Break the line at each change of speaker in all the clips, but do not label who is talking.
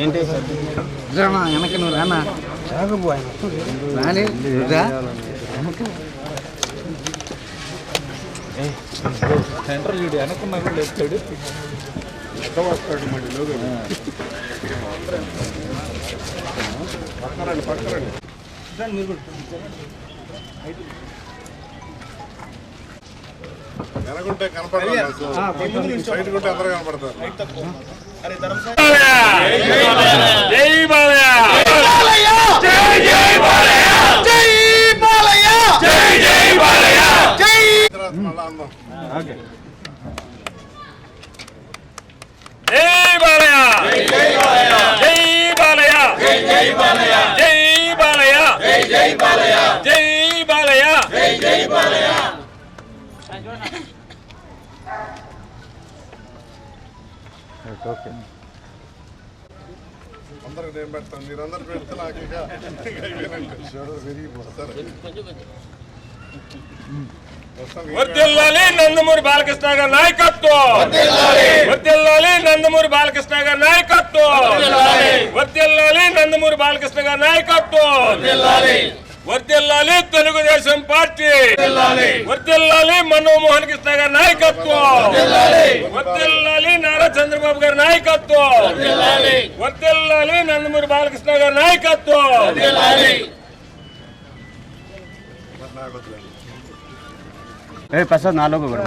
ఏంటి వెనక నువ్వు రానా రాని సెంటర్ చూడు వెనకున్నా కూడా లేపుతాడు వస్తాడు మళ్ళీ లోగా పక్కరండి మీరు వెనకుంటే కనపడదు సైడ్ ఉంటే అందరూ కనపడతారు. అందరికి నేను పెడతాను, మీరందరూ పెడితే నాకు
వర్ధిల్లాలి నందమూరి బాలకృష్ణ గారి నాయకత్వం, వర్ధిల్లాలి నందమూరి బాలకృష్ణ గారి నాయకత్వం, వర్ధిల్లాలి నందమూరి బాలకృష్ణ గారి నాయకత్వం, వర్ధిల్లాలి తెలుగుదేశం పార్టీ, వర్ధిల్లాలి మన్మోహన్ కృష్ణ గారి నాయకత్వం, వర్ధిల్లాలి నారా చంద్రబాబు గారి నాయకత్వం, వర్ధిల్లాలి నందమూరి బాలకృష్ణ గారి నాయకత్వం.
ప్రసాద్ నాలుగు కూడా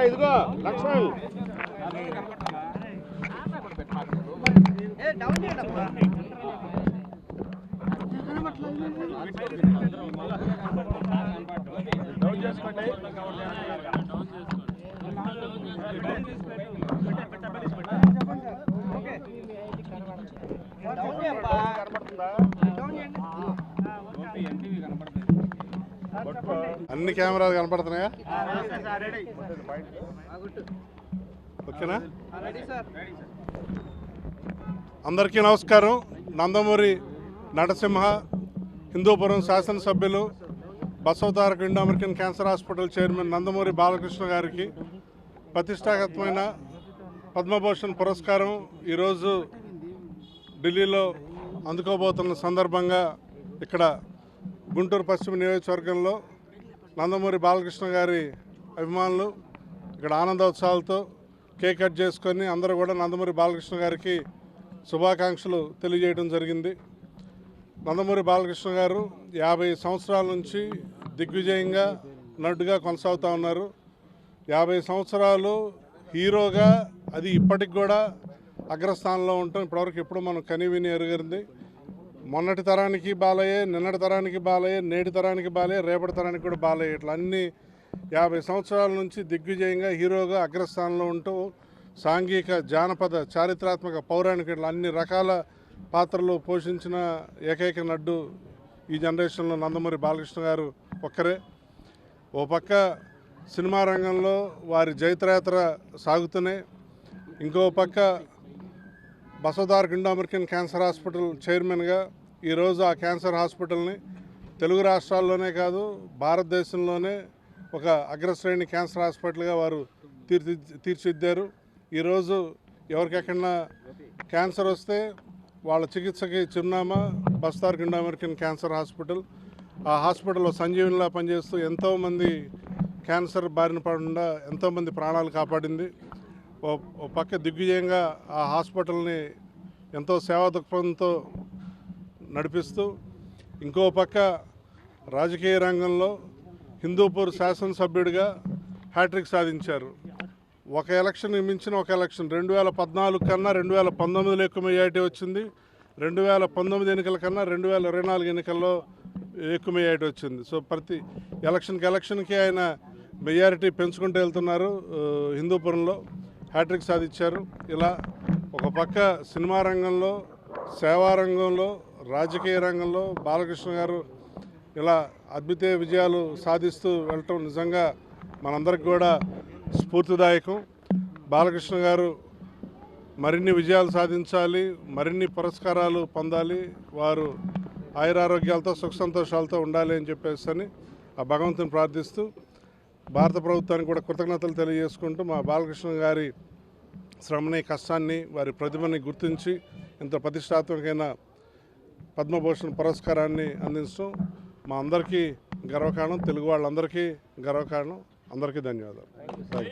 ఇదిగో లక్ష్మణ్ అన్ని కెమెరాలు కనపడుతున్నాయా? ఓకేనా? అందరికీ నమస్కారం. నందమూరి నరసింహ హిందూపురం శాసనసభ్యులు Basavataraka Indo American cancer hospital chairman Nandamuri Balakrishna గారికి ప్రతిష్టాత్మకమైన పద్మభూషణ్ పురస్కారం ఈరోజు ఢిల్లీలో అందుకోబోతున్న సందర్భంగా ఇక్కడ గుంటూరు పశ్చిమ నియోజకవర్గంలో నందమూరి బాలకృష్ణ గారి అభిమానులు ఇక్కడ ఆనందోత్సవాలతో కేక్ కట్ చేసుకొని అందరూ కూడా నందమూరి బాలకృష్ణ గారికి శుభాకాంక్షలు తెలియజేయడం జరిగింది. నందమూరి బాలకృష్ణ గారు 50 సంవత్సరాల నుంచి దిగ్విజయంగా నటుగా కొనసాగుతూ ఉన్నారు. 50 సంవత్సరాలు హీరోగా అది ఇప్పటికి కూడా అగ్రస్థానంలో ఉంటాం. ఇప్పటివరకు ఎప్పుడు మనం కనివిని ఎరుగరింది. మొన్నటి తరానికి బాలయ్యే, నిన్నటి తరానికి బాలయ్యే, నేటి తరానికి బాలయ్యే, రేపటి తరానికి కూడా బాలయ్యే. ఇట్లా అన్ని 50 సంవత్సరాల నుంచి దిగ్విజయంగా హీరోగా అగ్రస్థానంలో ఉంటూ సాంఘిక, జానపద, చారిత్రాత్మక, పౌరాణిక ఇట్లా అన్ని రకాల పాత్రలు పోషించిన ఏకైక నటుడు ఈ జనరేషన్లో నందమూరి బాలకృష్ణ గారు ఒక్కరే. ఓ పక్క సినిమా రంగంలో వారి జైత్రయాత్ర సాగుతూనే, ఇంకో పక్క Basavataraka Indo American cancer hospital చైర్మన్గా ఈరోజు ఆ క్యాన్సర్ హాస్పిటల్ని తెలుగు రాష్ట్రాల్లోనే కాదు భారతదేశంలోనే ఒక అగ్రశ్రేణి క్యాన్సర్ హాస్పిటల్గా వారు తీర్చిదిద్దారు. ఈరోజు ఎవరికెక్కడన్నా క్యాన్సర్ వస్తే వాళ్ళ చికిత్సకి చిరునామా Basavataraka Indo American cancer hospital. ఆ హాస్పిటల్లో సంజీవనిలా పనిచేస్తూ ఎంతోమంది క్యాన్సర్ బారిన పడకుండా ఎంతోమంది ప్రాణాలు కాపాడింది. ఓ పక్క దిగ్విజయంగా ఆ హాస్పిటల్ని ఎంతో సేవా దృక్పథంతో నడిపిస్తూ, ఇంకో పక్క రాజకీయ రంగంలో హిందూపూర్ శాసనసభ్యుడిగా హ్యాట్రిక్ సాధించారు. ఒక ఎలక్షన్ మించిన ఒక ఎలక్షన్ 2014 కన్నా 2019లో ఎక్కువ మెజారిటీ వచ్చింది. 2019 ఎన్నికల కన్నా 2024 ఎన్నికల్లో ఎక్కువ మెజారిటీ వచ్చింది. సో ప్రతి ఎలక్షన్కి ఆయన మెజారిటీ పెంచుకుంటూ వెళ్తున్నారు. హిందూపురంలో హ్యాట్రిక్ సాధించారు. ఇలా ఒక పక్క సినిమా రంగంలో, సేవా రంగంలో, రాజకీయ రంగంలో బాలకృష్ణ గారు ఇలా అద్భుత విజయాలు సాధిస్తూ వెళ్ళటం నిజంగా మనందరికి కూడా స్ఫూర్తిదాయకం. బాలకృష్ణ గారు మరిన్ని విజయాలు సాధించాలి, మరిన్ని పురస్కారాలు పొందాలి, వారు ఆయురారోగ్యాలతో సుఖ సంతోషాలతో ఉండాలి అని చెప్పేసి ఆ భగవంతుని ప్రార్థిస్తూ భారత ప్రభుత్వానికి కూడా కృతజ్ఞతలు తెలియజేసుకుంటూ మా బాలకృష్ణ గారి శ్రమని, కష్టాన్ని, వారి ప్రతిభని గుర్తించి ఇంత ప్రతిష్టాత్మకమైన పద్మభూషణ్ పురస్కారాన్ని అందించడం మా అందరికీ గర్వకారణం, తెలుగు వాళ్ళందరికీ గర్వకారణం. అందరికీ ధన్యవాదాలు.